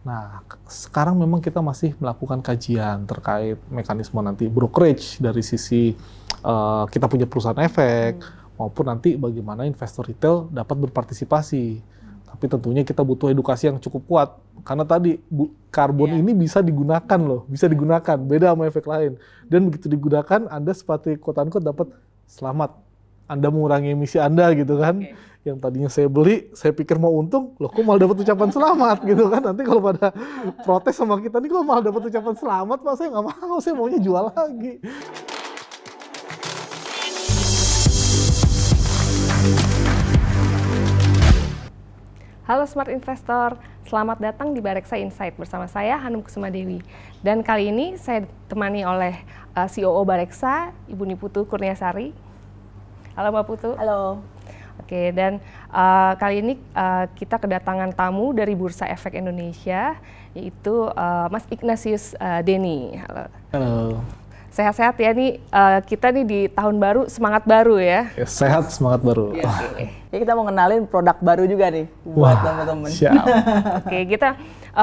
Nah, sekarang memang kita masih melakukan kajian terkait mekanisme nanti brokerage dari sisi kita punya perusahaan efek, maupun nanti bagaimana investor retail dapat berpartisipasi. Tapi tentunya kita butuh edukasi yang cukup kuat. Karena tadi karbon ini bisa digunakan loh, bisa digunakan, beda sama efek lain. Dan begitu digunakan, Anda seperti quote-unquote dapat selamat. Anda mengurangi emisi Anda gitu kan. Yang tadinya saya beli, saya pikir mau untung, loh kok malah dapat ucapan selamat gitu kan. Nanti kalau pada protes sama kita nih, kalau malah dapat ucapan selamat, Pak, saya nggak mau, saya maunya jual lagi. Halo Smart Investor, selamat datang di Bareksa Insight bersama saya Hanum Kusuma Dewi. Dan kali ini saya ditemani oleh COO Bareksa, Ibu Niputu Kurniasari. Halo Mbak Putu. Halo. Oke, dan kali ini kita kedatangan tamu dari Bursa Efek Indonesia, yaitu Mas Ignatius Denny. Halo. Halo. Sehat-sehat ya nih, kita nih di tahun baru, semangat baru ya. Sehat, semangat baru. Ya, kita mau kenalin produk baru juga nih buat teman-teman. Siap. Oke, kita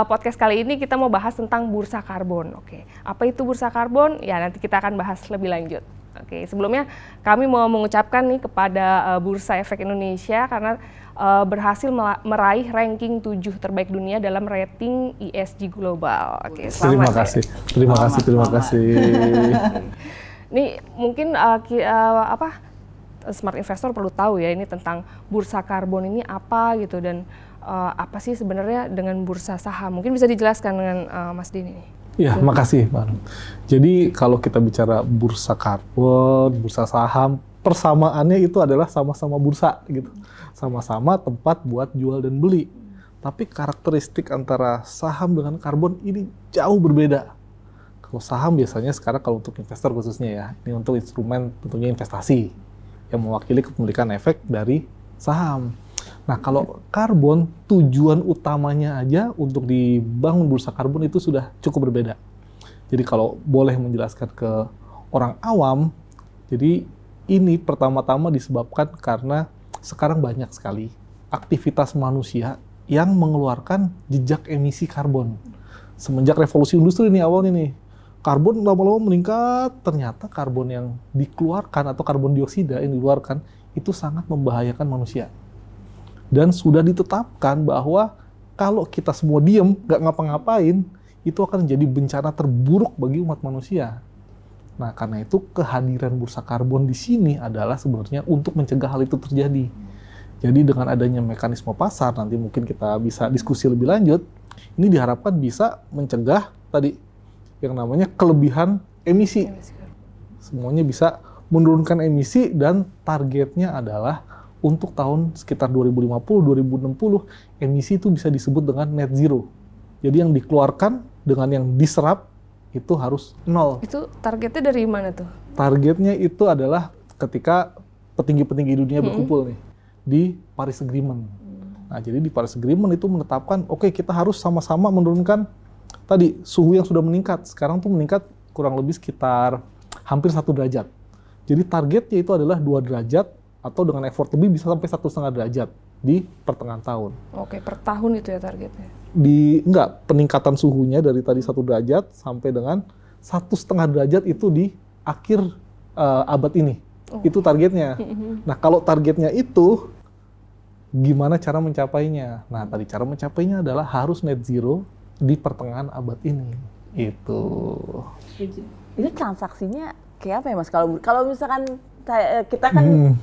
podcast kali ini kita mau bahas tentang bursa karbon. Oke, apa itu bursa karbon? Ya nanti kita akan bahas lebih lanjut. Oke, sebelumnya kami mau mengucapkan nih kepada Bursa Efek Indonesia karena berhasil meraih ranking 7 terbaik dunia dalam rating ESG global. Oke, Terima selamat. Terima kasih. Nih mungkin smart investor perlu tahu ya ini tentang bursa karbon ini apa gitu dan apa sih sebenarnya dengan bursa saham. Mungkin bisa dijelaskan dengan Mas Denny nih. Ya, makasih, Pak. Jadi kalau kita bicara bursa karbon, bursa saham, persamaannya itu adalah sama-sama bursa gitu. Sama-sama tempat buat jual dan beli. Tapi karakteristik antara saham dengan karbon ini jauh berbeda. Kalau saham biasanya sekarang kalau untuk investor khususnya ya, ini untuk instrumen tentunya investasi yang mewakili kepemilikan efek dari saham. Nah, kalau karbon, tujuan utamanya aja untuk dibangun bursa karbon itu sudah cukup berbeda. Jadi kalau boleh menjelaskan ke orang awam, jadi ini pertama-tama disebabkan karena sekarang banyak sekali aktivitas manusia yang mengeluarkan jejak emisi karbon. Semenjak revolusi industri nih awalnya nih, karbon lama-lama meningkat, ternyata karbon yang dikeluarkan atau karbon dioksida yang dikeluarkan itu sangat membahayakan manusia. Dan sudah ditetapkan bahwa kalau kita semua diem, nggak ngapa-ngapain, itu akan jadi bencana terburuk bagi umat manusia. Nah, karena itu kehadiran bursa karbon di sini adalah sebenarnya untuk mencegah hal itu terjadi. Jadi dengan adanya mekanisme pasar, nanti mungkin kita bisa diskusi lebih lanjut, ini diharapkan bisa mencegah tadi yang namanya kelebihan emisi. Semuanya bisa menurunkan emisi dan targetnya adalah untuk tahun sekitar 2050-2060, emisi itu bisa disebut dengan net zero. Jadi yang dikeluarkan dengan yang diserap itu harus nol. Itu targetnya dari mana tuh? Targetnya itu adalah ketika petinggi-petinggi dunia berkumpul nih di Paris Agreement. Nah, jadi di Paris Agreement itu menetapkan, oke, kita harus sama-sama menurunkan tadi suhu yang sudah meningkat. Sekarang tuh meningkat kurang lebih sekitar hampir 1 derajat. Jadi targetnya itu adalah 2 derajat atau dengan effort lebih bisa sampai 1,5 derajat di pertengahan tahun. Oke, per tahun itu ya targetnya? Peningkatan suhunya dari tadi 1 derajat sampai dengan 1,5 derajat itu di akhir abad ini. Itu targetnya. Nah, kalau targetnya itu, gimana cara mencapainya? Nah, tadi cara mencapainya adalah harus net zero di pertengahan abad ini. Itu transaksinya kayak apa ya, Mas? Kalau misalkan kita kan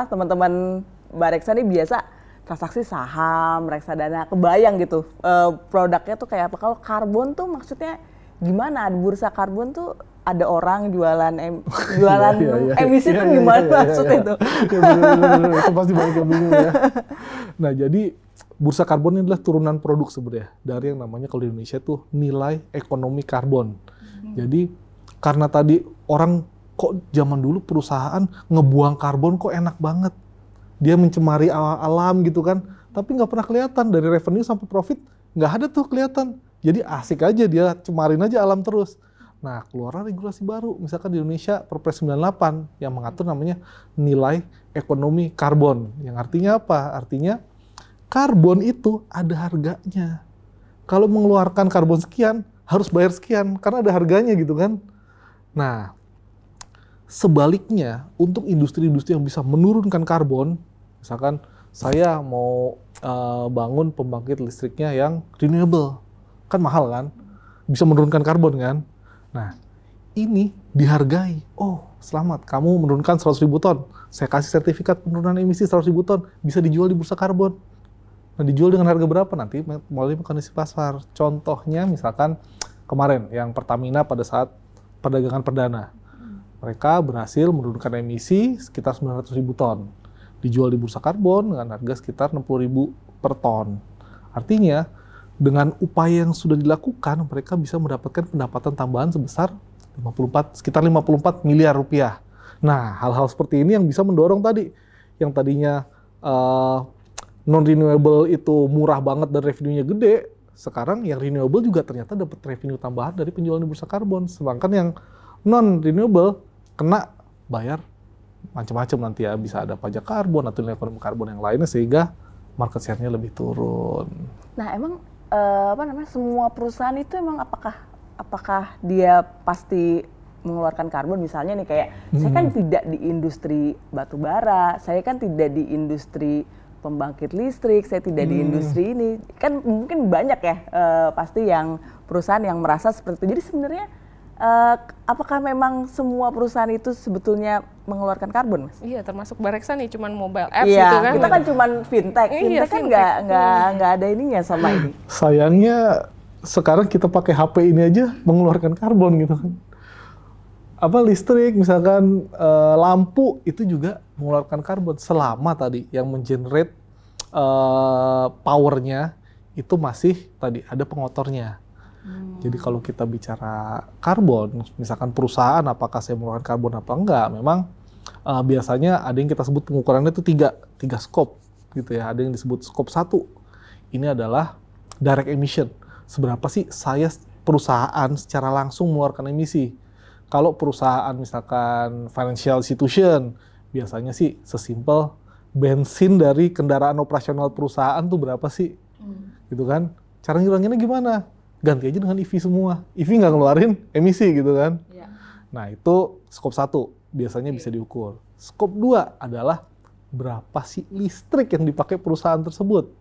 teman-teman Bareksa ini biasa transaksi saham, reksadana, kebayang gitu produknya tuh kayak apa. Kalau karbon tuh maksudnya gimana? Di bursa karbon tuh ada orang jualan emisi tuh gimana maksudnya itu? Itu pasti banyak yang bingung ya. Nah, jadi bursa karbon ini adalah turunan produk sebenarnya dari yang namanya kalau di Indonesia tuh nilai ekonomi karbon. Jadi karena tadi orang kok zaman dulu perusahaan ngebuang karbon kok enak banget. Dia mencemari alam gitu kan. Tapi nggak pernah kelihatan dari revenue sampai profit. Nggak ada tuh kelihatan. Jadi asik aja dia cemarin aja alam terus. Nah, keluar regulasi baru. Misalkan di Indonesia Perpres 98 yang mengatur namanya nilai ekonomi karbon. Yang artinya apa? Artinya karbon itu ada harganya. kalau mengeluarkan karbon sekian, harus bayar sekian, karena ada harganya gitu kan. Nah, sebaliknya, untuk industri-industri yang bisa menurunkan karbon, misalkan saya mau bangun pembangkit listriknya yang renewable, kan mahal kan, bisa menurunkan karbon kan. Nah, ini dihargai. Oh, selamat, kamu menurunkan 100.000 ton. Saya kasih sertifikat penurunan emisi 100.000 ton, bisa dijual di bursa karbon. Nah, dijual dengan harga berapa nanti melalui mekanisme pasar. Contohnya misalkan kemarin yang Pertamina pada saat perdagangan perdana. Mereka berhasil menurunkan emisi sekitar 900.000 ton. Dijual di bursa karbon dengan harga sekitar 60.000 per ton. Artinya, dengan upaya yang sudah dilakukan, mereka bisa mendapatkan pendapatan tambahan sebesar sekitar 54 miliar rupiah. Nah, hal-hal seperti ini yang bisa mendorong tadi, yang tadinya non-renewable itu murah banget dan revenue-nya gede, sekarang yang renewable juga ternyata dapat revenue tambahan dari penjualan di bursa karbon. Sedangkan yang non-renewable kena bayar macam-macam nanti ya, bisa ada pajak karbon atau nilai ekonomi karbon yang lainnya, sehingga market share-nya lebih turun. Nah, emang semua perusahaan itu emang apakah dia pasti mengeluarkan karbon? Misalnya nih kayak saya kan tidak di industri batu bara, saya kan tidak di industri pembangkit listrik, saya tidak di industri ini. Kan mungkin banyak ya pasti yang perusahaan yang merasa seperti itu. Jadi sebenarnya apakah memang semua perusahaan itu sebetulnya mengeluarkan karbon, Mas? Iya, termasuk Bareksa nih, cuman mobile apps iya, gitu kan. Kita kan cuman fintech. Iya, Fintech kan nggak ada ininya sama ini. Sayangnya sekarang kita pakai HP ini aja mengeluarkan karbon gitu kan. Apa listrik misalkan lampu itu juga mengeluarkan karbon, selama tadi yang mengenerate powernya itu masih tadi ada pengotornya. Jadi kalau kita bicara karbon, misalkan perusahaan apakah saya mengeluarkan karbon apa enggak, memang biasanya ada yang kita sebut pengukurannya itu tiga scope gitu ya. Ada yang disebut scope 1. Ini adalah direct emission. Seberapa sih saya perusahaan secara langsung mengeluarkan emisi. Kalau perusahaan misalkan financial institution, biasanya sih sesimpel bensin dari kendaraan operasional perusahaan tuh berapa sih, gitu kan? Cara ngilanginnya gimana? Ganti aja dengan EV semua. EV nggak ngeluarin emisi gitu kan? Ya. Nah itu scope 1 biasanya bisa diukur. Scope 2 adalah berapa sih listrik yang dipakai perusahaan tersebut.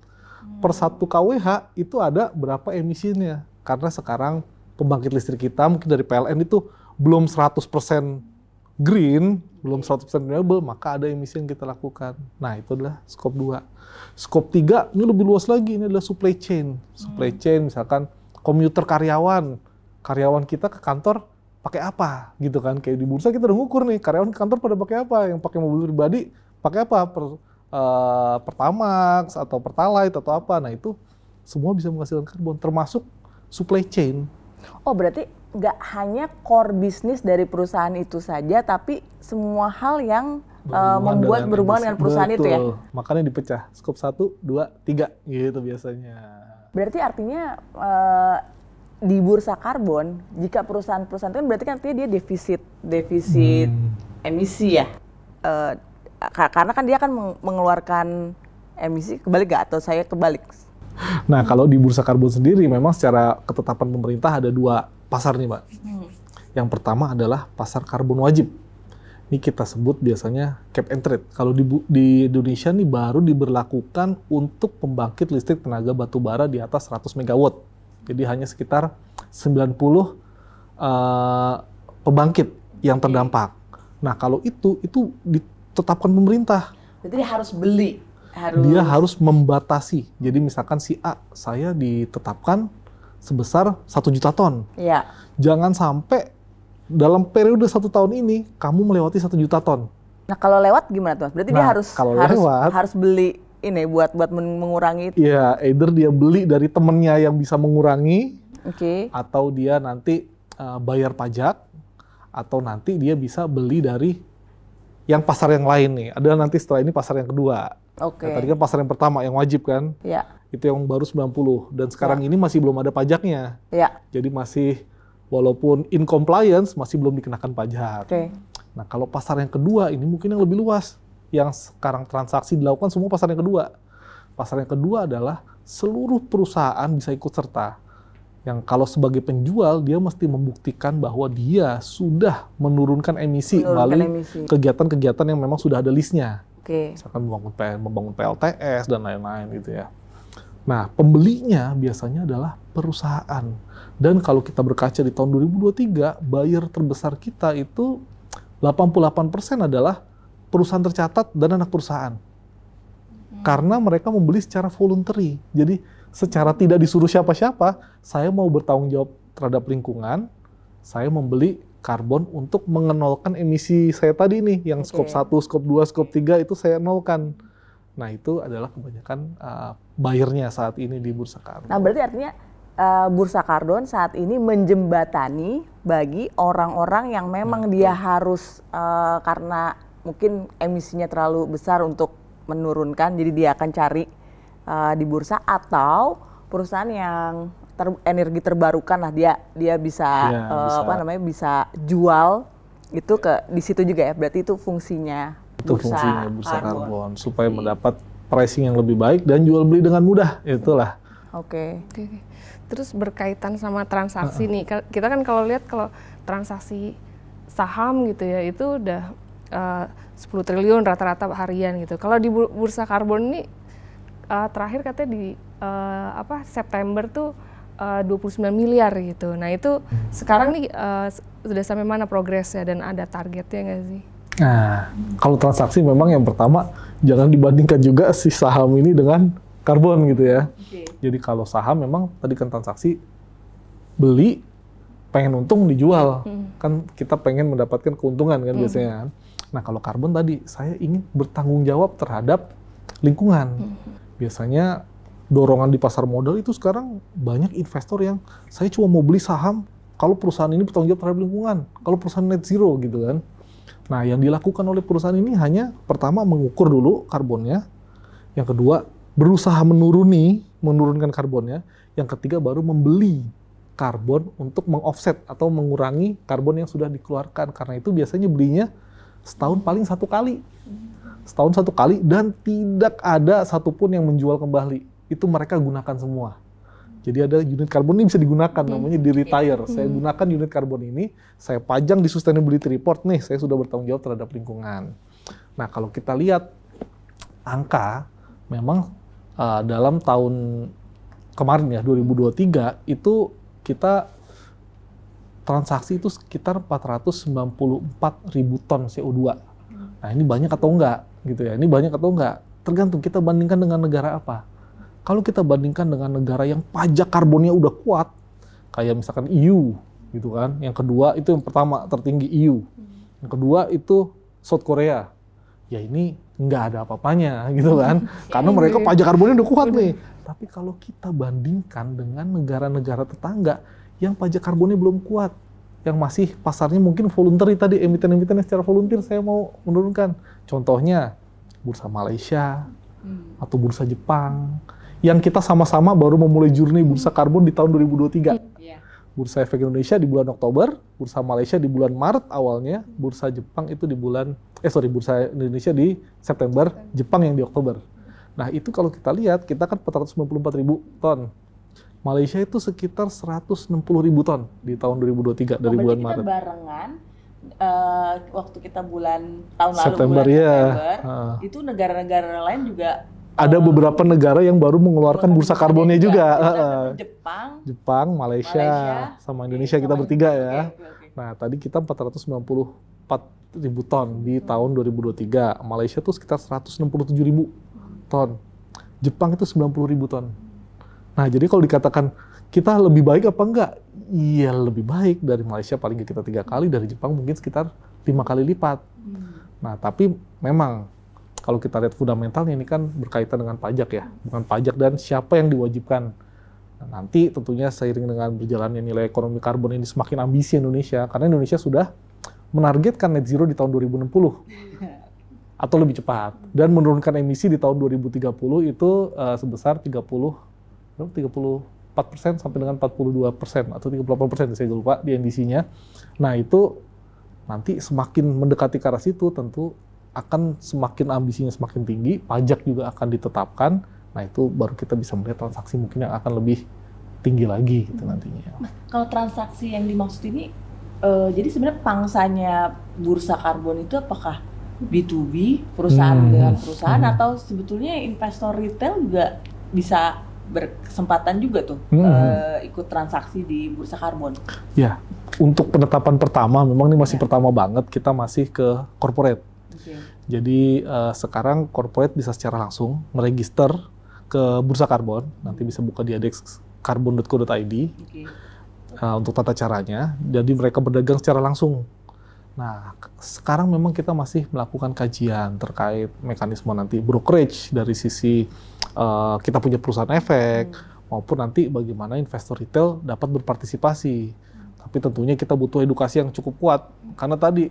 Per 1 kWh itu ada berapa emisinya. Karena sekarang pembangkit listrik kita mungkin dari PLN itu belum 100% green, belum 100% renewable, maka ada emisi yang kita lakukan. Nah, itu adalah scope 2. Scope 3, ini lebih luas lagi, ini adalah supply chain. Supply chain, misalkan komuter karyawan kita ke kantor pakai apa, gitu kan. Kayak di bursa kita udah ngukur nih, karyawan ke kantor pada pakai apa, yang pakai mobil pribadi pakai apa, Pertamax atau Pertalite atau apa. Nah, itu semua bisa menghasilkan karbon, termasuk supply chain. Oh, berarti nggak hanya core bisnis dari perusahaan itu saja, tapi semua hal yang berhubungan dengan perusahaan itu ya? Makanya dipecah, scope 1, 2, 3 gitu biasanya. Berarti artinya di bursa karbon, jika perusahaan-perusahaan itu kan berarti kan artinya dia defisit emisi ya? Karena kan dia akan mengeluarkan emisi, kebalik nggak? Atau saya kebalik? Nah, kalau di bursa karbon sendiri memang secara ketetapan pemerintah ada 2 pasar nih, Mbak. Yang pertama adalah pasar karbon wajib. Ini kita sebut biasanya cap and trade. Kalau di Indonesia nih baru diberlakukan untuk pembangkit listrik tenaga batu bara di atas 100 megawatt. Jadi hanya sekitar 90 pembangkit yang terdampak. Nah, kalau itu ditetapkan pemerintah. Berarti dia harus beli. Dia harus membatasi. Jadi misalkan si A, saya ditetapkan sebesar 1 juta ton. Iya. Jangan sampai dalam periode 1 tahun ini kamu melewati 1 juta ton. Nah, kalau lewat gimana tuh? Berarti dia harus beli ini buat mengurangi itu. Iya, either dia beli dari temennya yang bisa mengurangi, atau dia nanti bayar pajak, atau nanti dia bisa beli dari yang pasar yang lain nih. Ada nanti setelah ini pasar yang kedua. Nah, tadi kan pasar yang pertama yang wajib kan? Iya. Itu yang baru 90 dan sekarang ini masih belum ada pajaknya. Iya. Jadi masih walaupun in compliance masih belum dikenakan pajak. Nah, kalau pasar yang kedua ini mungkin yang lebih luas. Yang sekarang transaksi dilakukan semua pasar yang kedua. Pasar yang kedua adalah seluruh perusahaan bisa ikut serta. Yang kalau sebagai penjual, dia mesti membuktikan bahwa dia sudah menurunkan emisi melalui kegiatan-kegiatan yang memang sudah ada listnya. Misalkan membangun PLTS dan lain-lain gitu ya. Nah, pembelinya biasanya adalah perusahaan. Dan kalau kita berkaca di tahun 2023, buyer terbesar kita itu 88% adalah perusahaan tercatat dan anak perusahaan. Karena mereka membeli secara voluntary. Jadi secara tidak disuruh siapa-siapa, saya mau bertanggung jawab terhadap lingkungan, saya membeli karbon untuk mengenolkan emisi saya tadi nih, yang skop 1, skop 2, skop 3 itu saya nolkan. Nah, itu adalah kebanyakan buyernya saat ini di bursa karbon. Nah, berarti artinya bursa karbon saat ini menjembatani bagi orang-orang yang memang dia harus karena mungkin emisinya terlalu besar untuk menurunkan, jadi dia akan cari di bursa, atau perusahaan yang energi terbarukan lah, dia bisa, bisa jual itu ke di situ juga ya. Berarti itu fungsinya bursa karbon supaya mendapat pricing yang lebih baik dan jual beli dengan mudah, itulah. Oke. Terus berkaitan sama transaksi nih, kita kan kalau lihat kalau transaksi saham gitu ya, itu udah 10 triliun rata-rata harian gitu. Kalau di bursa karbon ini terakhir katanya di September tuh 29 miliar gitu. Nah, itu sekarang nih sudah sampai mana progresnya dan ada targetnya nggak sih? Nah, kalau transaksi memang yang pertama jangan dibandingkan juga si saham ini dengan karbon gitu ya. Jadi kalau saham memang tadi kan transaksi beli, pengen untung dijual. Kan kita pengen mendapatkan keuntungan kan biasanya. Nah, kalau karbon tadi saya ingin bertanggung jawab terhadap lingkungan. Biasanya dorongan di pasar modal itu sekarang banyak investor yang saya cuma mau beli saham kalau perusahaan ini bertanggung jawab terhadap lingkungan, kalau perusahaan net zero gitu kan. Nah, yang dilakukan oleh perusahaan ini hanya pertama mengukur dulu karbonnya, yang kedua berusaha menurunkan karbonnya, yang ketiga baru membeli karbon untuk mengoffset atau mengurangi karbon yang sudah dikeluarkan. Karena itu biasanya belinya setahun paling 1 kali. Setahun 1 kali, dan tidak ada satupun yang menjual kembali. Itu mereka gunakan semua. Jadi ada unit karbon ini bisa digunakan, namanya di retire. Saya gunakan unit karbon ini, saya pajang di sustainability report nih, saya sudah bertanggung jawab terhadap lingkungan. Nah, kalau kita lihat angka, memang dalam tahun kemarin ya, 2023, itu kita transaksi itu sekitar 494 ribu ton CO2. Nah, ini banyak atau enggak? Gitu ya, ini banyak atau enggak? Tergantung kita bandingkan dengan negara apa. Kalau kita bandingkan dengan negara yang pajak karbonnya udah kuat, kayak misalkan EU, gitu kan. Yang kedua itu yang pertama tertinggi EU. Yang kedua itu South Korea. Ya ini nggak ada apa-apanya, gitu kan. Karena mereka pajak karbonnya udah kuat nih. Tapi kalau kita bandingkan dengan negara-negara tetangga yang pajak karbonnya belum kuat, yang masih pasarnya mungkin voluntary tadi, emiten-emiten yang secara volunteer saya mau menurunkan. Contohnya bursa Malaysia atau bursa Jepang, yang kita sama-sama baru memulai journey bursa karbon di tahun 2023. Bursa Efek Indonesia di bulan Oktober, bursa Malaysia di bulan Maret awalnya, bursa Jepang itu di bulan, bursa Indonesia di September, Jepang yang di Oktober. Nah, itu kalau kita lihat, kita kan 494 ribu ton. Malaysia itu sekitar 160 ribu ton di tahun 2023 dari bulan Maret. Kita barengan waktu kita tahun lalu September, bulan ya. September, itu negara-negara lain juga ada beberapa negara yang baru mengeluarkan bursa karbonnya juga. Jepang, Malaysia, sama Indonesia kita bertiga ya. Nah, tadi kita 494 ribu ton di tahun 2023. Malaysia tuh sekitar 167 ribu ton. Jepang itu 90 ribu ton. Nah, jadi kalau dikatakan kita lebih baik apa enggak? Iya, lebih baik. Dari Malaysia paling kita 3 kali, dari Jepang mungkin sekitar 5 kali lipat. Nah, tapi memang kalau kita lihat fundamentalnya ini kan berkaitan dengan pajak ya. Bukan pajak dan siapa yang diwajibkan. Nah, nanti tentunya seiring dengan berjalannya nilai ekonomi karbon ini semakin ambisi Indonesia. Karena Indonesia sudah menargetkan net zero di tahun 2060. Atau lebih cepat. Dan menurunkan emisi di tahun 2030 itu sebesar 34% sampai dengan 42% atau 38%, saya lupa di NDC-nya. Nah, itu nanti semakin mendekati ke arah situ tentu akan semakin ambisinya semakin tinggi, pajak juga akan ditetapkan. Nah itu baru kita bisa melihat transaksi mungkin yang akan lebih tinggi lagi gitu nantinya. Mas, kalau transaksi yang dimaksud ini, jadi sebenarnya pangsanya bursa karbon itu apakah B2B, perusahaan dengan perusahaan, atau sebetulnya investor retail juga bisa berkesempatan juga tuh ikut transaksi di bursa karbon? Ya, untuk penetapan pertama, memang ini masih pertama banget, kita masih ke corporate. Jadi sekarang corporate bisa secara langsung meregister ke bursa karbon, nanti bisa buka di adexcarbon.co.id untuk tata caranya, jadi mereka berdagang secara langsung. Nah, sekarang memang kita masih melakukan kajian terkait mekanisme nanti brokerage dari sisi kita punya perusahaan efek, maupun nanti bagaimana investor retail dapat berpartisipasi. Tapi tentunya kita butuh edukasi yang cukup kuat, karena tadi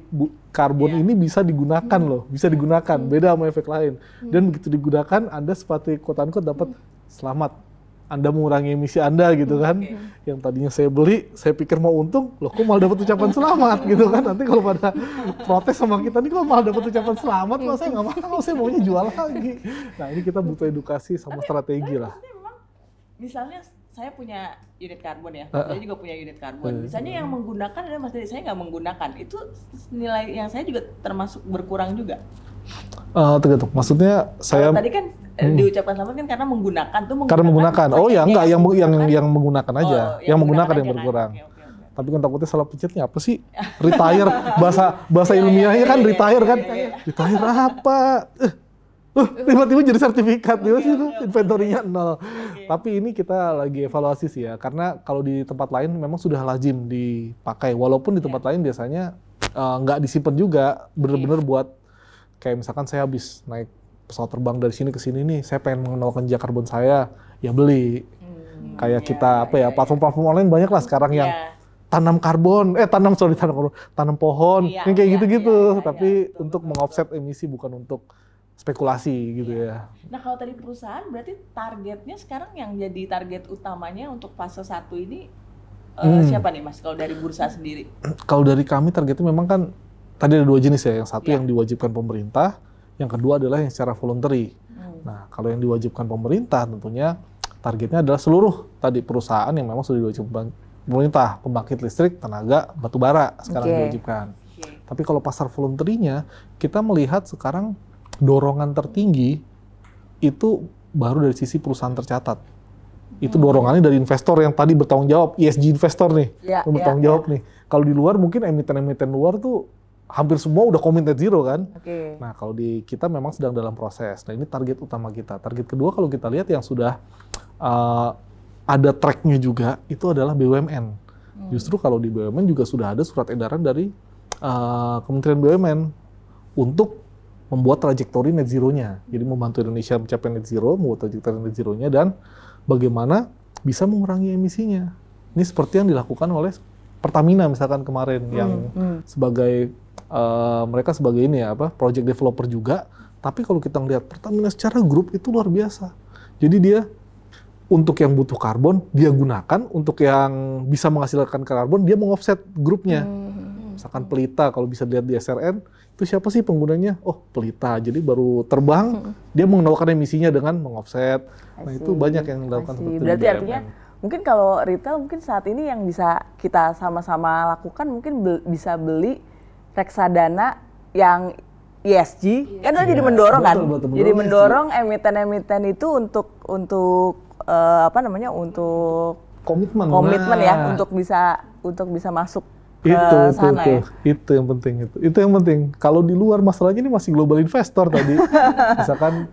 karbon ini bisa digunakan loh, bisa digunakan, beda sama efek lain. Dan begitu digunakan, Anda seperti quote-unquote dapat selamat. Anda mengurangi emisi Anda gitu kan, yang tadinya saya beli, saya pikir mau untung, loh kok malah dapat ucapan selamat gitu kan, nanti kalau pada protes sama kita nih kalau malah dapat ucapan selamat, malah saya nggak mau, saya maunya jual lagi. Nah ini kita butuh edukasi sama strategi lah. Memang, misalnya saya punya unit karbon ya, saya juga punya unit karbon. Misalnya yang menggunakan dan Mas Dedi, saya nggak menggunakan, itu nilai yang saya juga termasuk berkurang juga. Tergantung, maksudnya saya tadi kan diucapkan selamat kan karena menggunakan tuh karena menggunakan. Oh ya enggak, yang menggunakan aja, yang menggunakan yang berkurang. Tapi kan takutnya salah pencetnya apa sih? Retire, bahasa ilmiahnya kan retire kan? Retire apa? Tiba-tiba jadi sertifikat, tiba-tiba inventory-nya 0. Tapi ini kita lagi evaluasi sih ya, karena kalau di tempat lain memang sudah lazim dipakai, walaupun di tempat lain biasanya nggak disimpan juga, bener-bener buat kayak misalkan saya habis naik pesawat terbang dari sini ke sini nih, saya pengen mengenalkan jejak karbon saya, ya beli. Kayak kita platform-platform online banyak lah sekarang yang tanam pohon, yang kayak gitu-gitu. Tapi untuk mengoffset emisi, bukan untuk spekulasi gitu ya. Nah kalau tadi perusahaan, berarti targetnya sekarang yang jadi target utamanya untuk fase 1 ini siapa nih Mas, kalau dari bursa sendiri? Kalau dari kami targetnya memang kan, tadi ada 2 jenis ya, yang satu yang diwajibkan pemerintah, yang kedua adalah yang secara voluntary. Nah, kalau yang diwajibkan pemerintah tentunya targetnya adalah seluruh tadi perusahaan yang memang sudah diwajibkan pemerintah, pembangkit listrik, tenaga, batu bara sekarang diwajibkan. Tapi kalau pasar voluntary-nya, kita melihat sekarang dorongan tertinggi itu baru dari sisi perusahaan tercatat. Itu dorongannya dari investor yang tadi bertanggung jawab, ESG investor nih, bertanggung jawab nih. Kalau di luar mungkin emiten-emiten luar tuh hampir semua udah komit net zero kan. Nah kalau di kita memang sedang dalam proses. Nah ini target utama kita. Target kedua kalau kita lihat yang sudah ada tracknya juga, itu adalah BUMN. Justru kalau di BUMN juga sudah ada surat edaran dari Kementerian BUMN untuk membuat trajektori net zero-nya. Jadi membantu Indonesia mencapai net zero, membuat trajektori net zero-nya, dan bagaimana bisa mengurangi emisinya. Ini seperti yang dilakukan oleh Pertamina misalkan kemarin, yang sebagai mereka sebagai ini ya project developer juga. Tapi kalau kita ngelihat Pertamina secara grup itu luar biasa. Jadi dia untuk yang butuh karbon dia gunakan, untuk yang bisa menghasilkan karbon dia meng-offset grupnya. Misalkan Pelita, kalau bisa lihat di SRN, itu siapa sih penggunanya? Oh, Pelita. Jadi baru terbang, dia mengenalkan emisinya dengan meng-offset. Nah, itu banyak yang dilakukan seperti itu. Berarti artinya, mungkin kalau retail, mungkin saat ini yang bisa kita sama-sama lakukan, mungkin bisa beli reksadana yang ESG, kan itu jadi mendorong kan? Jadi mendorong emiten-emiten itu untuk komitmen ya, untuk bisa masuk sana ya. Itu yang penting. Kalau di luar masalahnya ini masih global investor tadi. Misalkan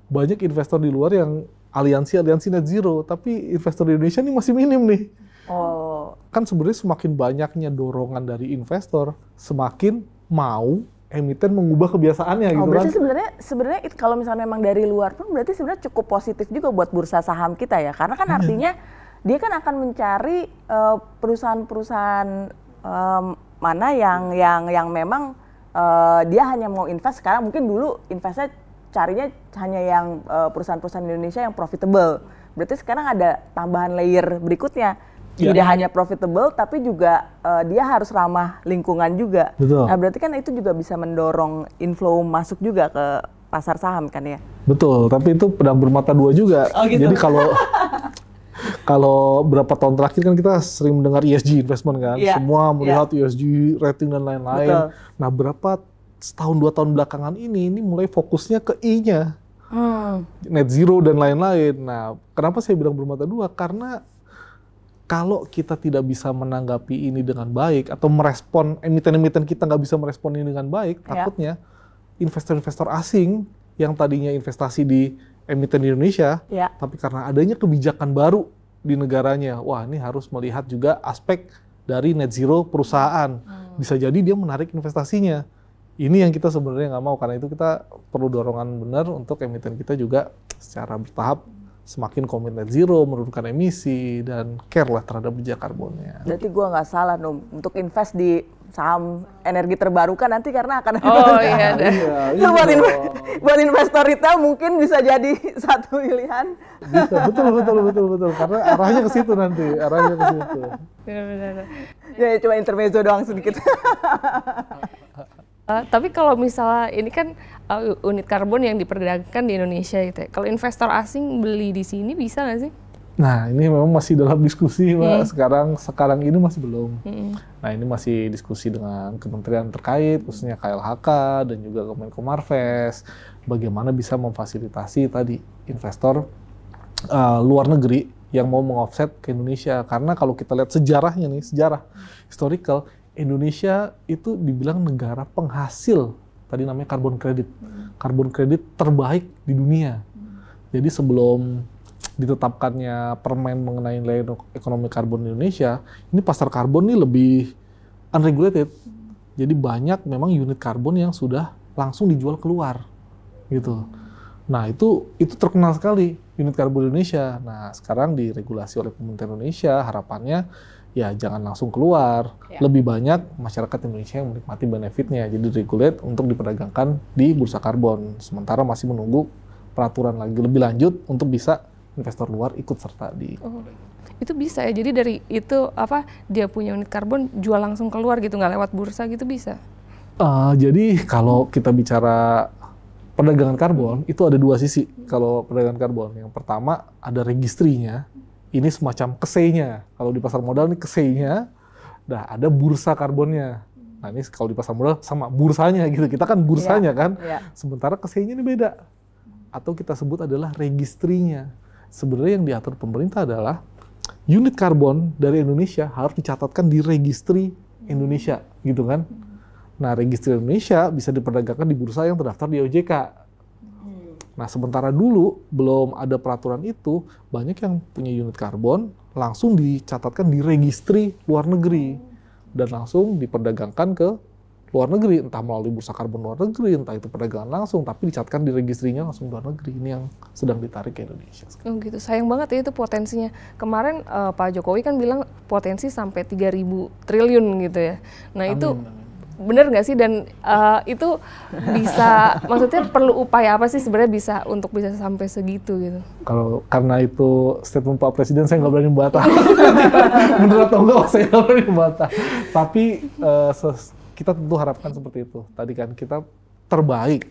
banyak investor di luar yang aliansi net zero, tapi investor di Indonesia ini masih minim nih. Kan sebenarnya semakin banyaknya dorongan dari investor, semakin mau emiten mengubah kebiasaannya gitu berarti kan. Sebenarnya kalau misalnya memang dari luar pun berarti sebenarnya cukup positif juga buat bursa saham kita ya. Karena kan artinya dia kan akan mencari perusahaan-perusahaan mana yang memang dia hanya mau invest sekarang. Mungkin dulu investnya carinya hanya yang perusahaan-perusahaan Indonesia yang profitable. Berarti sekarang ada tambahan layer berikutnya. Tidak hanya profitable, tapi juga dia harus ramah lingkungan juga. Betul. Nah berarti kan itu juga bisa mendorong inflow masuk juga ke pasar saham kan ya? Betul, tapi itu pedang bermata dua juga. Oh, gitu. Jadi kalau berapa tahun terakhir kan kita sering mendengar ESG investment kan, Iya, semua melihat ESG rating dan lain-lain. Betul. Nah, berapa setahun 2 tahun belakangan ini mulai fokusnya ke I-nya, net zero dan lain-lain. Nah, kenapa saya bilang bermata dua? Karena kalau kita tidak bisa menanggapi ini dengan baik atau merespon emiten-emiten kita nggak bisa merespon ini dengan baik, takutnya investor-investor asing yang tadinya investasi di emiten di Indonesia, tapi karena adanya kebijakan baru di negaranya, wah ini harus melihat juga aspek dari net zero perusahaan. Bisa jadi dia menarik investasinya. Ini yang kita sebenarnya nggak mau, karena itu kita perlu dorongan benar untuk emiten kita juga secara bertahap semakin komit net zero, menurunkan emisi, dan care lah terhadap jejak karbonnya. Berarti gue nggak salah dong untuk invest di saham energi terbarukan nanti karena akan buat investor retail mungkin bisa jadi satu pilihan. Bisa, betul karena arahnya ke situ nanti, Benar. Ya cuma intermezzo doang sedikit. Tapi kalau misalnya ini kan unit karbon yang diperdagangkan di Indonesia gitu ya. Kalau investor asing beli di sini bisa nggak sih? Nah, ini memang masih dalam diskusi, Mbak. Sekarang ini masih belum. Nah, ini masih diskusi dengan kementerian terkait, khususnya KLHK dan juga Kemenko Marves, bagaimana bisa memfasilitasi tadi investor luar negeri yang mau meng-offset ke Indonesia. Karena kalau kita lihat sejarahnya nih, sejarah historical, Indonesia itu dibilang negara penghasil, tadi namanya carbon credit. Carbon credit terbaik di dunia. Jadi sebelum ditetapkannya permen mengenai nilai ekonomi karbon di Indonesia, ini pasar karbon ini lebih unregulated. Jadi banyak memang unit karbon yang sudah langsung dijual keluar, gitu. Nah itu terkenal sekali unit karbon Indonesia. Nah sekarang diregulasi oleh pemerintah Indonesia, harapannya ya jangan langsung keluar, lebih banyak masyarakat Indonesia yang menikmati benefitnya. Jadi regulate untuk diperdagangkan di bursa karbon. Sementara masih menunggu peraturan lagi lebih lanjut untuk bisa investor luar ikut serta di. Itu bisa ya, jadi dari itu dia punya unit karbon jual langsung keluar gitu, nggak lewat bursa gitu bisa? Jadi kalau kita bicara perdagangan karbon itu ada dua sisi. Kalau perdagangan karbon, yang pertama ada registrinya, ini semacam KSEI-nya. Kalau di pasar modal ini KSEI-nya, ada bursa karbonnya. Nah ini kalau di pasar modal sama bursanya gitu, kita kan bursanya kan, sementara KSEI-nya ini beda. Atau kita sebut adalah registrinya. Sebenarnya yang diatur pemerintah adalah unit karbon dari Indonesia harus dicatatkan di registri Indonesia, gitu kan? Nah, registri Indonesia bisa diperdagangkan di bursa yang terdaftar di OJK. Nah, sementara dulu belum ada peraturan itu, banyak yang punya unit karbon langsung dicatatkan di registri luar negeri dan langsung diperdagangkan ke luar negeri, entah melalui bursa karbon luar negeri, entah itu perdagangan langsung, tapi dicatatkan di registrinya langsung luar negeri. Ini yang sedang ditarik ke Indonesia. Oh gitu, sayang banget ya itu potensinya. Kemarin Pak Jokowi kan bilang potensi sampai 3.000 triliun gitu ya. Nah itu benar nggak sih, dan itu bisa, maksudnya perlu upaya apa sih sebenarnya bisa sampai segitu gitu? Kalau karena itu statement Pak Presiden, saya nggak berani membantah. Benar atau enggak, saya nggak berani membantah. Tapi kita tentu harapkan seperti itu. Tadi kan kita terbaik,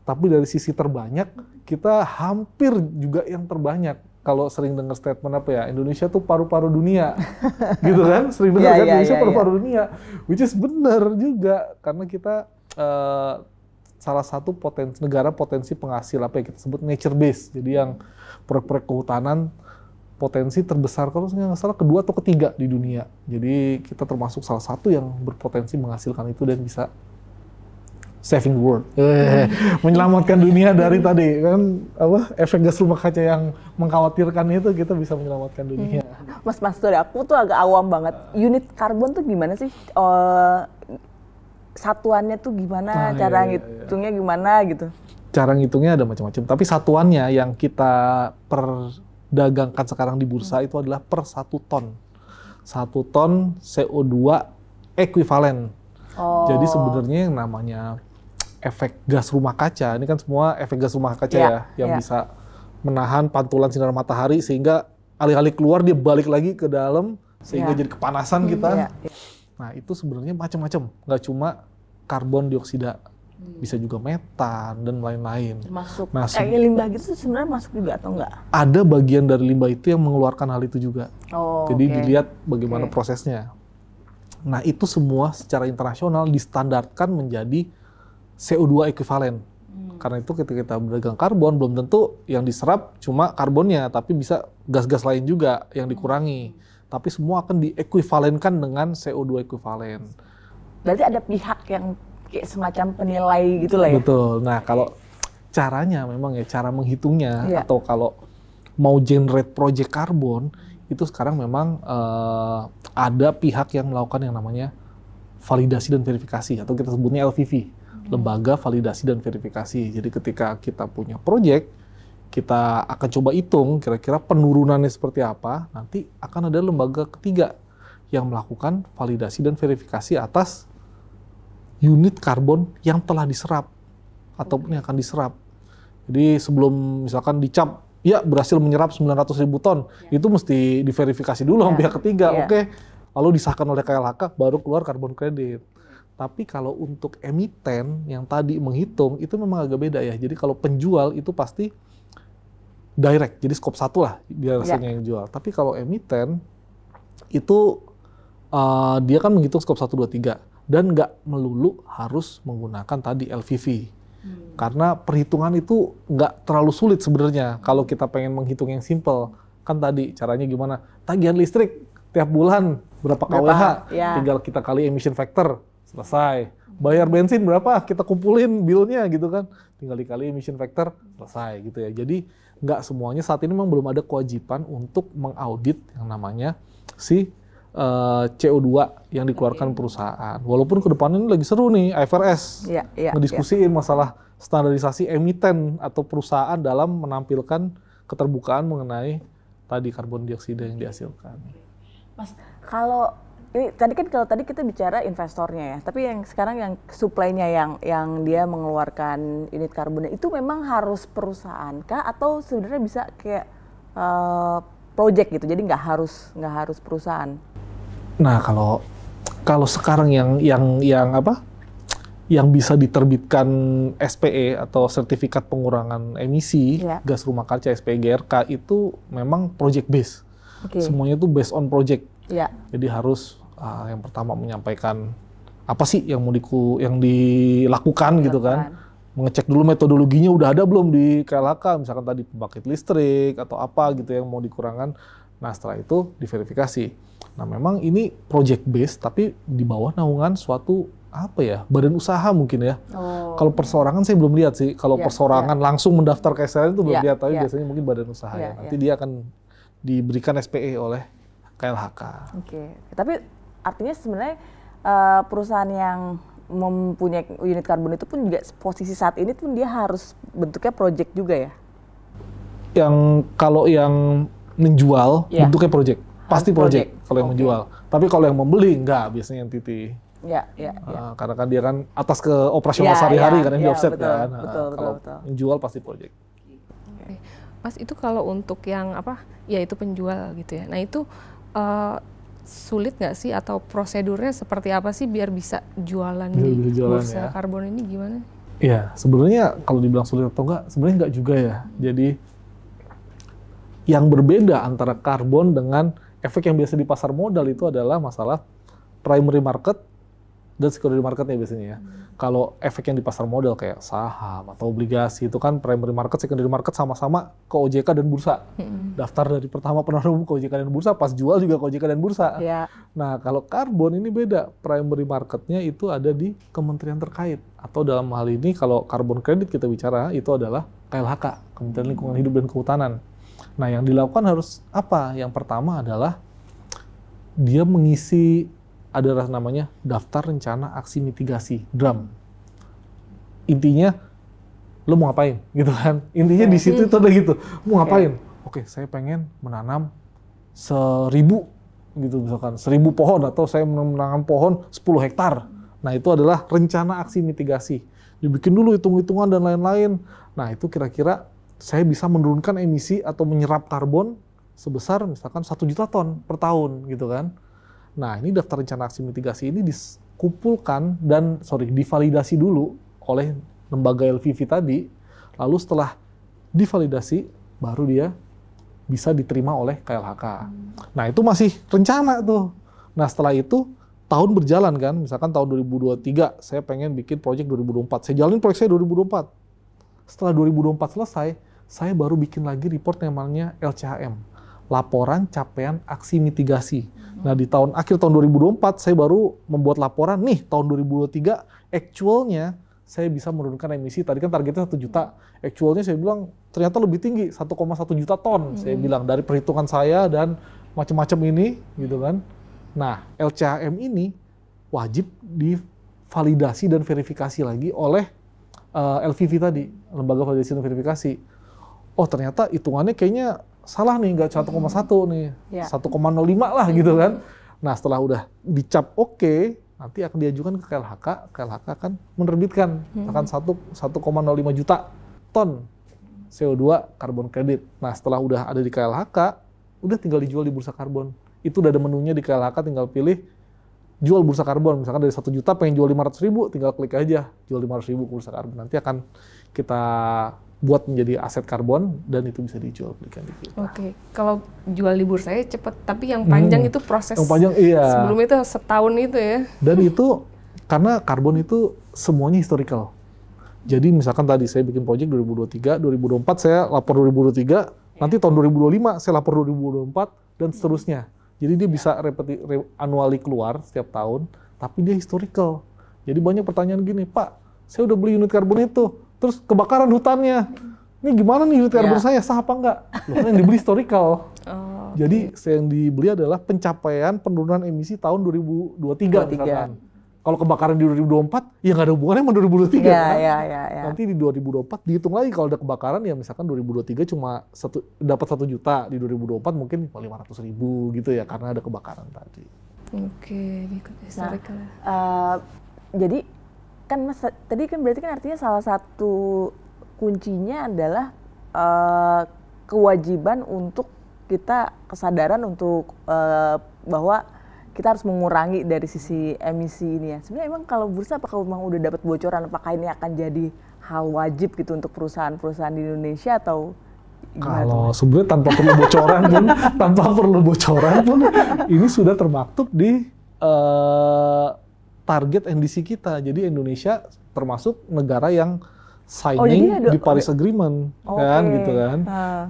tapi dari sisi terbanyak kita hampir juga yang terbanyak. Kalau sering dengar statement Indonesia tuh paru-paru dunia, gitu kan? Sering dengar kan Indonesia paru-paru dunia, which is benar juga karena kita salah satu negara potensi penghasil yang kita sebut nature base. Jadi yang proyek-proyek kehutanan potensi terbesar, kalau nggak salah kedua atau ketiga di dunia. Jadi kita termasuk salah satu yang berpotensi menghasilkan itu dan bisa saving the world, menyelamatkan dunia dari tadi kan efek gas rumah kaca yang mengkhawatirkan itu, kita bisa menyelamatkan dunia. Mas sorry, aku tuh agak awam banget. Unit karbon tuh gimana sih? Satuannya tuh gimana? Cara ngitungnya gimana gitu? Cara ngitungnya ada macam-macam, tapi satuannya yang kita dagangkan sekarang di bursa itu adalah per 1 ton. 1 ton CO2 ekuivalen. Jadi sebenarnya yang namanya efek gas rumah kaca, ini kan semua efek gas rumah kaca yang bisa menahan pantulan sinar matahari sehingga alih-alih keluar dia balik lagi ke dalam sehingga jadi kepanasan kita. Nah itu sebenarnya macam-macam, nggak cuma karbon dioksida bisa juga metan dan lain-lain. Masuk Nah, kayak limbah gitu sebenarnya masuk juga atau enggak? ada bagian dari limbah itu yang mengeluarkan hal itu juga. Oh, Jadi oke. dilihat bagaimana Oke. prosesnya. Nah, itu semua secara internasional distandarkan menjadi CO2 ekuivalen. Karena itu ketika kita berdagang karbon, belum tentu yang diserap cuma karbonnya, tapi bisa gas-gas lain juga yang dikurangi. Tapi semua akan diekuivalenkan dengan CO2 ekuivalen. Berarti ada pihak yang kayak semacam penilai gitu lah ya? Betul. Nah, kalau caranya memang ya, cara menghitungnya, Iya. atau kalau mau generate project karbon, itu sekarang memang ada pihak yang melakukan yang namanya validasi dan verifikasi, atau kita sebutnya LVV. Lembaga Validasi dan Verifikasi. Jadi ketika kita punya proyek, kita akan coba hitung kira-kira penurunannya seperti apa, nanti akan ada lembaga ketiga yang melakukan validasi dan verifikasi atas unit karbon yang telah diserap ataupun yang akan diserap. Jadi sebelum misalkan dicap, ya berhasil menyerap 900.000 ton, itu mesti diverifikasi dulu sama pihak ketiga, Iya. oke. Lalu disahkan oleh KLHK, baru keluar karbon kredit. Tapi kalau untuk emiten yang tadi menghitung, itu memang agak beda ya. Jadi kalau penjual itu pasti direct, jadi skop 1 lah biasanya yang jual. Tapi kalau emiten, itu dia kan menghitung skop 1, 2, 3. Dan nggak melulu harus menggunakan tadi LVV. Karena perhitungan itu nggak terlalu sulit sebenarnya. Kalau kita pengen menghitung yang simple, kan tadi caranya gimana? Tagihan listrik tiap bulan berapa kWh, Ya. tinggal kita kali emission factor. Selesai. Bayar bensin berapa? Kita kumpulin bilnya gitu kan. Tinggal dikali emission factor, selesai gitu ya. Jadi nggak semuanya saat ini memang belum ada kewajiban untuk mengaudit yang namanya si CO2 yang dikeluarkan perusahaan. Walaupun ke depan ini lagi seru nih IFRS. Iya. Ngediskusiin masalah standarisasi emiten atau perusahaan dalam menampilkan keterbukaan mengenai tadi karbon dioksida yang dihasilkan. Mas, kalau ini tadi kita bicara investornya ya, tapi yang sekarang yang supply-nya yang dia mengeluarkan unit karbonnya itu memang harus perusahaan kah atau sebenarnya bisa kayak project gitu, jadi nggak harus perusahaan. Nah, kalau sekarang yang bisa diterbitkan SPE atau sertifikat pengurangan emisi gas rumah kaca SPE GRK itu memang project base. Semuanya itu based on project. Jadi harus yang pertama menyampaikan apa sih yang dilakukan gitu kan. Mengecek dulu metodologinya udah ada belum di KLHK, misalkan tadi pembangkit listrik atau apa gitu yang mau dikurangkan. Nah, setelah itu diverifikasi. Nah, memang ini project base tapi di bawah naungan suatu badan usaha mungkin ya. Kalau perseorangan saya belum lihat sih. Kalau perseorangan langsung mendaftar ke SLN itu belum lihat, tapi biasanya mungkin badan usaha ya. Nanti dia akan diberikan SPE oleh KLHK. Tapi artinya sebenarnya perusahaan yang mempunyai unit karbon itu pun juga posisi saat ini pun dia harus bentuknya project juga ya? Kalau yang menjual bentuknya project, pasti project kalau yang menjual. Tapi kalau yang membeli enggak, biasanya entity. Karena kan dia kan atas ke operasional sehari-hari kan yang di offset kan. Kalau menjual pasti project. Mas, itu kalau untuk yang itu penjual gitu ya. Nah itu sulit nggak sih atau prosedurnya seperti apa sih biar bisa jualan di bursa karbon ini gimana? Iya, sebenarnya kalau dibilang sulit atau enggak, sebenarnya enggak juga ya. Jadi yang berbeda antara karbon dengan efek yang biasa di pasar modal itu adalah masalah primary market dan secondary marketnya biasanya ya. Kalau efek yang di pasar modal kayak saham atau obligasi itu kan primary market, secondary market sama-sama ke OJK dan bursa. Daftar dari pertama penawaran umum ke OJK dan bursa, pas jual juga ke OJK dan bursa. Nah, kalau karbon ini beda. Primary marketnya itu ada di kementerian terkait. Atau dalam hal ini kalau karbon kredit kita bicara itu adalah KLHK, Kementerian Lingkungan Hidup dan Kehutanan. Nah, yang dilakukan harus apa? Yang pertama adalah dia mengisi ada namanya daftar rencana aksi mitigasi (DRAM). Intinya lo mau ngapain gitu kan? Intinya di situ itu ada gitu. Mau ngapain? Oke, saya pengen menanam 1.000 gitu misalkan 1.000 pohon atau saya menanam pohon 10 hektar. Nah, itu adalah rencana aksi mitigasi. Dibikin dulu hitung-hitungan dan lain-lain. Nah, itu kira-kira saya bisa menurunkan emisi atau menyerap karbon sebesar misalkan 1 juta ton per tahun gitu kan. Nah, ini daftar rencana aksi mitigasi ini dikumpulkan dan divalidasi dulu oleh lembaga LVV tadi, lalu setelah divalidasi baru dia bisa diterima oleh KLHK. Nah itu masih rencana tuh. Nah setelah itu tahun berjalan kan, misalkan tahun 2023 saya pengen bikin proyek 2024, saya jalanin proyek saya 2024. Setelah 2024 selesai, saya baru bikin lagi report yang namanya LCHM, Laporan Capaian Aksi Mitigasi. Nah di akhir tahun 2024 saya baru membuat laporan, nih tahun 2023 actualnya saya bisa menurunkan emisi, tadi kan targetnya 1 juta, actualnya saya bilang ternyata lebih tinggi, 1,1 juta ton, saya bilang dari perhitungan saya dan macam-macam ini, gitu kan. Nah, LCHM ini wajib divalidasi dan verifikasi lagi oleh LVV tadi, Lembaga Validasi dan Verifikasi. Oh ternyata hitungannya kayaknya salah nih, nggak 1,1 nih, 1,05 lah gitu kan. Nah setelah udah dicap oke, nanti akan diajukan ke KLHK, KLHK akan menerbitkan akan 1,05 juta ton CO2 karbon kredit. Nah setelah udah ada di KLHK, udah tinggal dijual di bursa karbon. Itu udah ada menunya di KLHK, tinggal pilih jual bursa karbon. Misalkan dari 1 juta pengen jual 500.000, tinggal klik aja jual 500.000 ke bursa karbon. Nanti akan kita buat menjadi aset karbon dan itu bisa dijual belikan di kita. Oke, kalau jual di bursa ya cepet, tapi yang panjang itu proses. Yang panjang iya. Sebelum itu setahun itu ya. Dan itu karena karbon itu semuanya historical. Jadi misalkan tadi saya bikin proyek 2023, 2024 saya lapor 2023, nanti tahun 2025 saya lapor 2024 dan seterusnya. Jadi dia bisa annually keluar setiap tahun, tapi dia historical. Jadi banyak pertanyaan gini, Pak, saya udah beli unit karbon itu, terus kebakaran hutannya. Ini gimana nih unit karbon saya, sah apa enggak? Loh, kan yang dibeli historical. Jadi yang dibeli adalah pencapaian penurunan emisi tahun 2023 misalkan. Kalau kebakaran di 2024, ya nggak ada hubungannya sama 2023 kan? Nanti di 2024 dihitung lagi kalau ada kebakaran, ya misalkan 2023 cuma dapat 1 juta, di 2024 mungkin 500.000 gitu ya, karena ada kebakaran tadi. Oke, ikut historical. Jadi kan Mas, tadi kan berarti kan artinya salah satu kuncinya adalah kewajiban untuk kita, kesadaran untuk bahwa kita harus mengurangi dari sisi emisi ini ya. Sebenarnya emang kalau bursa apakah memang udah dapat bocoran apakah ini akan jadi hal wajib gitu untuk perusahaan-perusahaan di Indonesia atau gimana? Kalau sebenarnya tanpa perlu bocoran pun ini sudah termaktub di target NDC kita. Jadi Indonesia termasuk negara yang signing di Paris Agreement kan gitu kan.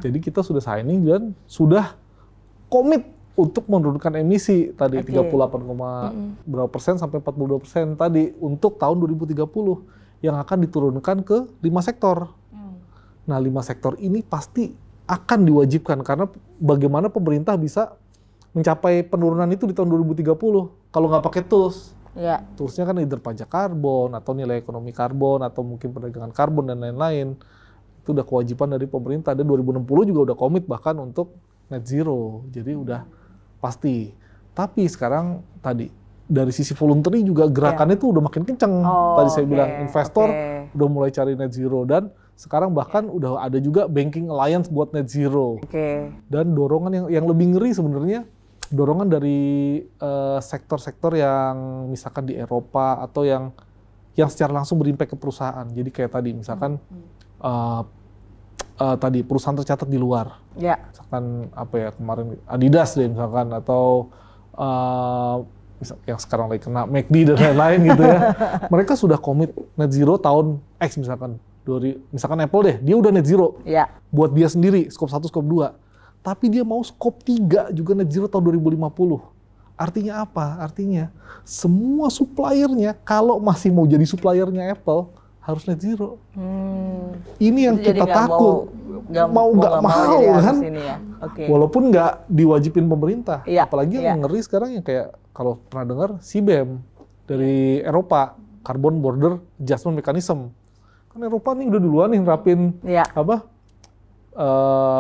Jadi kita sudah signing dan sudah komit untuk menurunkan emisi tadi 38, berapa persen sampai 42% tadi untuk tahun 2030 yang akan diturunkan ke 5 sektor. Nah 5 sektor ini pasti akan diwajibkan karena bagaimana pemerintah bisa mencapai penurunan itu di tahun 2030 kalau nggak pakai tools. Toolsnya kan either pajak karbon atau nilai ekonomi karbon atau mungkin perdagangan karbon dan lain-lain. Itu udah kewajiban dari pemerintah. Dan 2060 juga udah komit bahkan untuk net zero. Jadi udah pasti. Tapi sekarang tadi dari sisi voluntary juga gerakannya tuh udah makin kenceng. Tadi saya bilang investor udah mulai cari net zero dan sekarang bahkan udah ada juga banking alliance buat net zero. Dan dorongan yang lebih ngeri sebenarnya dorongan dari sektor-sektor yang misalkan di Eropa atau yang secara langsung berimpact ke perusahaan. Jadi kayak tadi misalkan tadi perusahaan tercatat di luar, misalkan apa ya kemarin Adidas deh misalkan atau yang sekarang lagi kena McD dan lain-lain gitu ya, mereka sudah komit net zero tahun X misalkan Apple deh, dia udah net zero buat dia sendiri skop 1, skop 2, tapi dia mau skop 3 juga net zero tahun 2050. Artinya apa? Artinya semua suppliernya kalau masih mau jadi suppliernya Apple harus net zero. Ini yang kita takut. Nggak mau kan? Walaupun nggak diwajibin pemerintah. Apalagi yang ngeri sekarang yang kayak kalau pernah dengar CBAM dari Eropa, Carbon Border Adjustment Mechanism. Kan Eropa nih udah duluan nih nerapin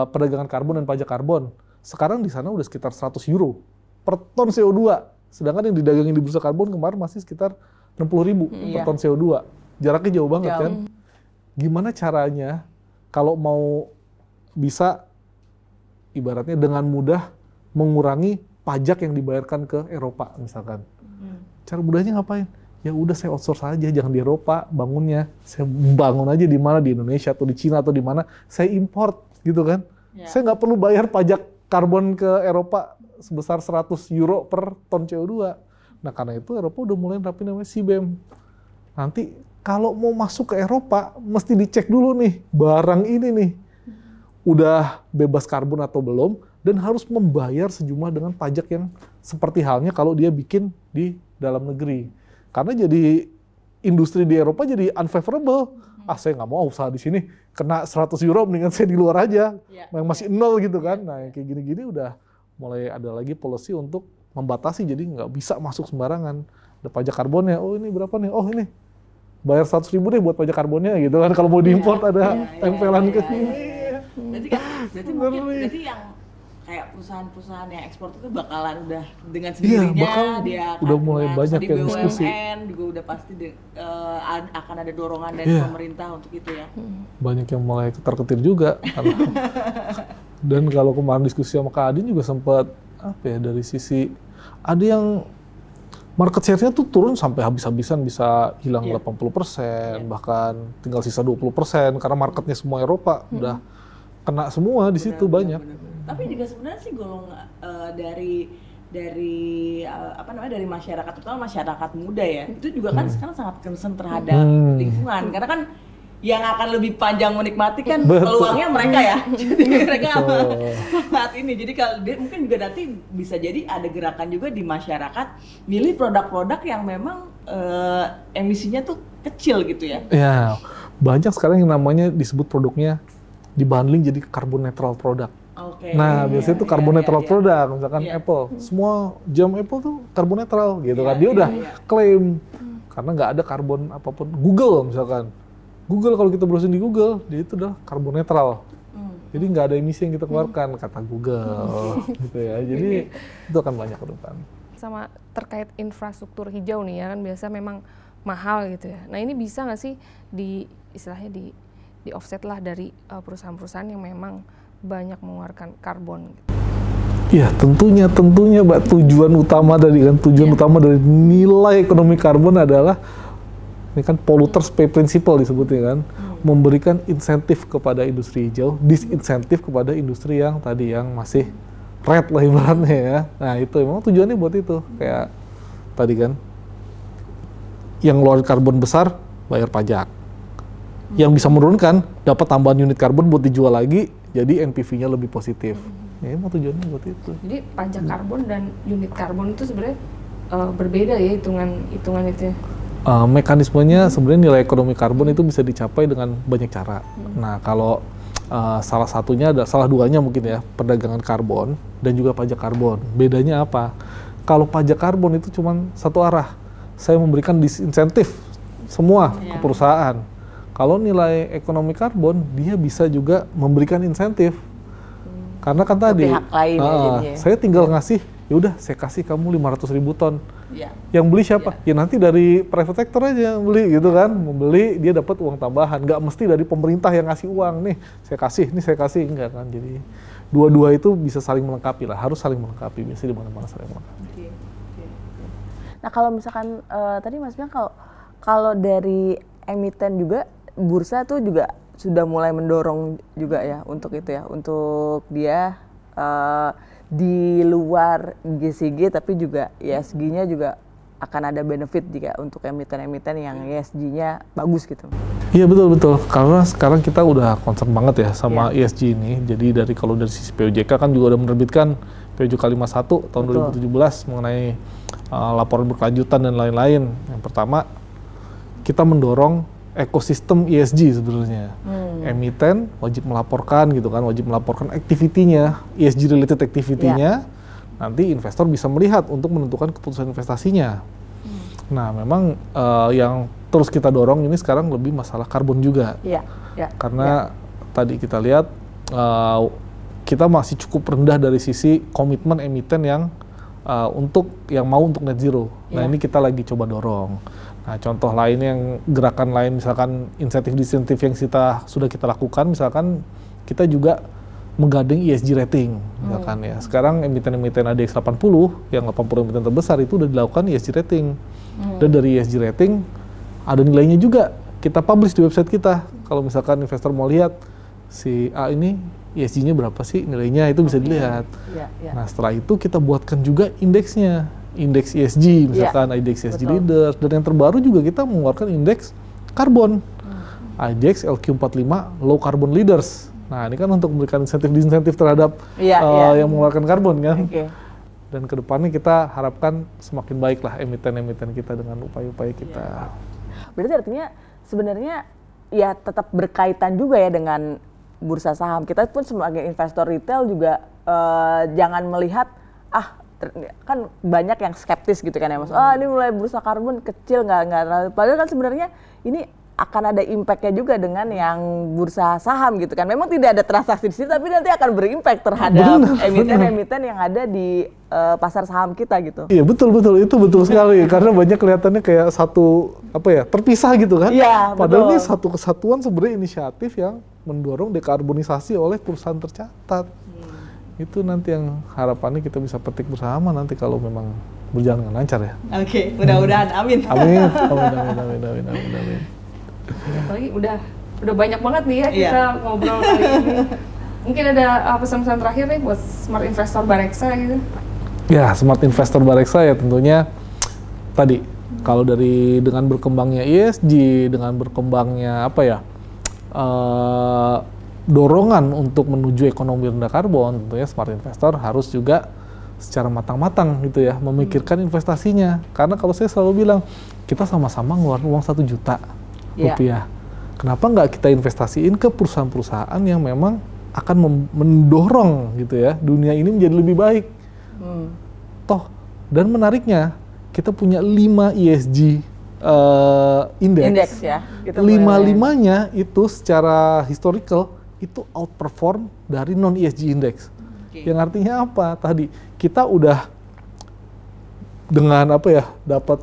perdagangan karbon dan pajak karbon. Sekarang di sana udah sekitar 100 euro per ton CO2. Sedangkan yang didagangin di bursa karbon kemarin masih sekitar 60.000 per ton CO2. Jaraknya jauh banget kan. Gimana caranya kalau mau bisa ibaratnya dengan mudah mengurangi pajak yang dibayarkan ke Eropa misalkan. Cara mudahnya ngapain? ya udah saya outsource aja, jangan di Eropa bangunnya. Saya bangun aja di mana, di Indonesia atau di Cina atau di mana, saya import gitu kan. Saya nggak perlu bayar pajak karbon ke Eropa sebesar 100 euro per ton CO2. Nah karena itu Eropa udah mulai nerapin namanya CBAM. Nanti kalau mau masuk ke Eropa, mesti dicek dulu nih, barang ini nih, udah bebas karbon atau belum, dan harus membayar sejumlah dengan pajak yang seperti halnya kalau dia bikin di dalam negeri. Karena jadi industri di Eropa jadi unfavorable. Saya nggak mau usaha di sini, kena 100 euro, mendingan saya di luar aja, yang masih nol gitu kan. Nah kayak gini-gini udah mulai ada lagi policy untuk membatasi, jadi nggak bisa masuk sembarangan. Ada pajak karbonnya, oh ini berapa nih, oh ini bayar 100.000 deh buat pajak karbonnya gitu kan. Kalau mau diimport ada tempelan ke sini. Berarti yang kayak perusahaan-perusahaan yang ekspor itu bakalan udah dengan sendirinya dia udah mulai banyak yang diskusi. BUMN juga udah pasti akan ada dorongan dari pemerintah untuk itu ya. Banyak yang mulai ketar-ketir juga. Dan kalau kemarin diskusi sama Kak Adin juga sempat dari sisi ada yang market share-nya tuh turun sampai habis-habisan, bisa hilang 80%, bahkan tinggal sisa 20% karena marketnya semua Eropa udah kena semua di situ banyak. Tapi juga sebenarnya sih golongan dari dari masyarakat, terutama masyarakat muda ya, itu juga kan sekarang sangat concern terhadap lingkungan, karena kan yang akan lebih panjang menikmati kan peluangnya mereka ya. Jadi mereka saat ini. Jadi kalau mungkin juga nanti bisa jadi ada gerakan juga di masyarakat milih produk-produk yang memang emisinya tuh kecil gitu ya. Ya, banyak sekarang yang namanya disebut produknya dibundling jadi carbon neutral product. Nah, biasanya itu carbon neutral product, misalkan Apple. Semua jam Apple tuh carbon neutral gitu kan. Dia udah klaim karena nggak ada karbon apapun. Google misalkan. Google kalau kita browsing di Google, dia itu udah karbon netral. Jadi nggak ada emisi yang kita keluarkan, kata Google. Gitu ya. Jadi itu akan banyak ke depan. Sama terkait infrastruktur hijau nih ya, kan biasa memang mahal gitu ya. Nah ini bisa nggak sih istilahnya di offset lah dari perusahaan-perusahaan yang memang banyak mengeluarkan karbon gitu? Iya, tentunya Mbak, tujuan utama dari nilai ekonomi karbon adalah ini kan polluters pay principle disebutnya kan, memberikan insentif kepada industri hijau, disinsentif kepada industri yang tadi yang masih red lah ibaratnya ya. Nah itu memang tujuannya buat itu, kayak tadi kan, yang ngeluarin karbon besar bayar pajak, yang bisa menurunkan dapat tambahan unit karbon buat dijual lagi, jadi NPV-nya lebih positif. Ya emang tujuannya buat itu. Jadi pajak karbon dan unit karbon itu sebenarnya berbeda ya hitungan itu. Mekanismenya sebenarnya nilai ekonomi karbon itu bisa dicapai dengan banyak cara. Nah kalau salah duanya mungkin ya, perdagangan karbon dan juga pajak karbon. Bedanya apa? Kalau pajak karbon itu cuma satu arah, saya memberikan disinsentif semua ke perusahaan. Kalau nilai ekonomi karbon, dia bisa juga memberikan insentif. Karena kan tadi, saya tinggal ngasih, ya udah saya kasih kamu 500.000 ton. Yang beli siapa? Ya nanti dari private sector aja yang beli gitu kan. Membeli, dia dapat uang tambahan. Nggak mesti dari pemerintah yang ngasih uang. Nih saya kasih. Enggak kan. Jadi dua-dua itu bisa saling melengkapi lah. Harus saling melengkapi. Biasanya di mana-mana saling melengkapi. Nah kalau misalkan tadi Mas bilang kalau dari emiten juga, bursa tuh juga sudah mulai mendorong juga ya untuk itu ya, untuk dia di luar GCG tapi juga ESG-nya juga akan ada benefit jika untuk emiten-emiten yang ESG-nya bagus gitu. Iya betul. Karena sekarang kita udah concern banget ya sama ESG ini. Jadi kalau dari sisi POJK kan juga udah menerbitkan POJK 51 tahun 2017 mengenai laporan berkelanjutan dan lain-lain. Yang pertama, kita mendorong ekosistem ESG sebenarnya. Emiten wajib melaporkan gitu kan, wajib melaporkan activity-nya, ESG related activity-nya. Nanti investor bisa melihat untuk menentukan keputusan investasinya. Nah, memang yang terus kita dorong ini sekarang lebih masalah karbon juga. Karena tadi kita lihat kita masih cukup rendah dari sisi komitmen emiten yang mau untuk net zero. Nah, ini kita lagi coba dorong. Nah, contoh lain yang gerakan lain misalkan insentif-disinsentif yang sudah kita lakukan, misalkan kita juga menggandeng ESG rating misalkan ya. Sekarang emiten-emiten ADX 80 yang 80 emiten terbesar itu udah dilakukan ESG rating. Dan dari ESG rating ada nilainya juga. Kita publish di website kita. Kalau misalkan investor mau lihat si A ini ESG-nya berapa sih nilainya, itu bisa dilihat. Nah setelah itu kita buatkan juga indeksnya, indeks ESG, misalkan indeks ESG Leaders, dan yang terbaru juga kita mengeluarkan indeks karbon, IDX LQ45 Low Carbon Leaders. Nah ini kan untuk memberikan insentif terhadap yang mengeluarkan karbon kan. Dan kedepannya kita harapkan semakin baik lah emiten-emiten kita dengan upaya-upaya kita. Berarti artinya sebenarnya ya tetap berkaitan juga ya dengan bursa saham. Kita pun sebagai investor retail juga jangan melihat kan banyak yang skeptis gitu kan ya Mas. Ini mulai bursa karbon kecil nggak. Padahal kan sebenarnya ini akan ada impact-nya juga dengan yang bursa saham gitu kan. Memang tidak ada transaksi di situ, tapi nanti akan berimpact terhadap emiten-emiten yang ada di pasar saham kita gitu. Iya betul, itu betul sekali. Karena banyak kelihatannya kayak satu terpisah gitu kan. Iya, padahal ini satu kesatuan sebenarnya inisiatif yang mendorong dekarbonisasi oleh perusahaan tercatat. Itu nanti yang harapannya kita bisa petik bersama nanti kalau memang berjalan dengan lancar ya. Oke, mudah-mudahan. Amin. Amin. Apalagi udah banyak banget nih ya kita ngobrol kali ini. Mungkin ada pesan-pesan terakhir nih buat smart investor Bareksa gitu. Ya, smart investor Bareksa ya tentunya tadi kalau dengan berkembangnya ESG, dengan berkembangnya dorongan untuk menuju ekonomi rendah karbon, tentunya smart investor harus juga secara matang-matang gitu ya memikirkan investasinya. Karena kalau saya selalu bilang kita sama-sama ngeluarin uang 1 juta rupiah. Kenapa nggak kita investasiin ke perusahaan-perusahaan yang memang akan mendorong gitu ya dunia ini menjadi lebih baik. Dan menariknya kita punya 5 ESG indeks ya. 5-5-nya itu secara historical itu outperform dari non ESG index. Yang artinya apa? Tadi kita udah dengan dapat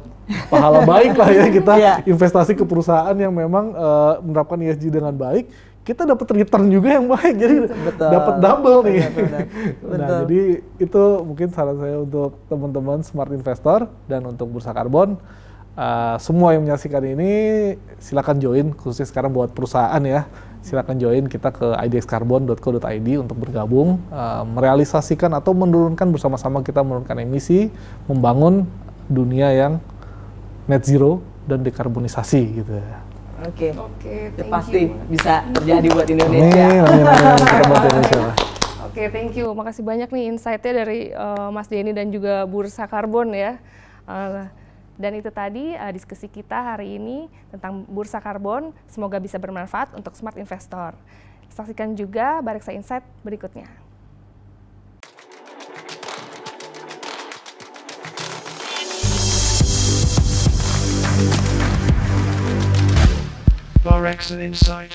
pahala baik lah ya kita investasi ke perusahaan yang memang menerapkan ESG dengan baik, kita dapat return juga yang baik, jadi dapat double nih. Nah, jadi itu mungkin saran saya untuk teman-teman smart investor dan untuk bursa karbon. Semua yang menyaksikan ini silakan join, khususnya sekarang buat perusahaan ya. Silakan join kita ke idxcarbon.co.id untuk bergabung, merealisasikan atau menurunkan bersama-sama kita menurunkan emisi, membangun dunia yang net zero dan dekarbonisasi gitu ya. Oke, pasti bisa terjadi buat Indonesia. Oke, thank you. Makasih banyak nih insight-nya dari Mas Denny dan juga bursa karbon ya. Dan itu tadi diskusi kita hari ini tentang bursa karbon. Semoga bisa bermanfaat untuk smart investor. Saksikan juga Bareksa Insight berikutnya. Bareksa Insight.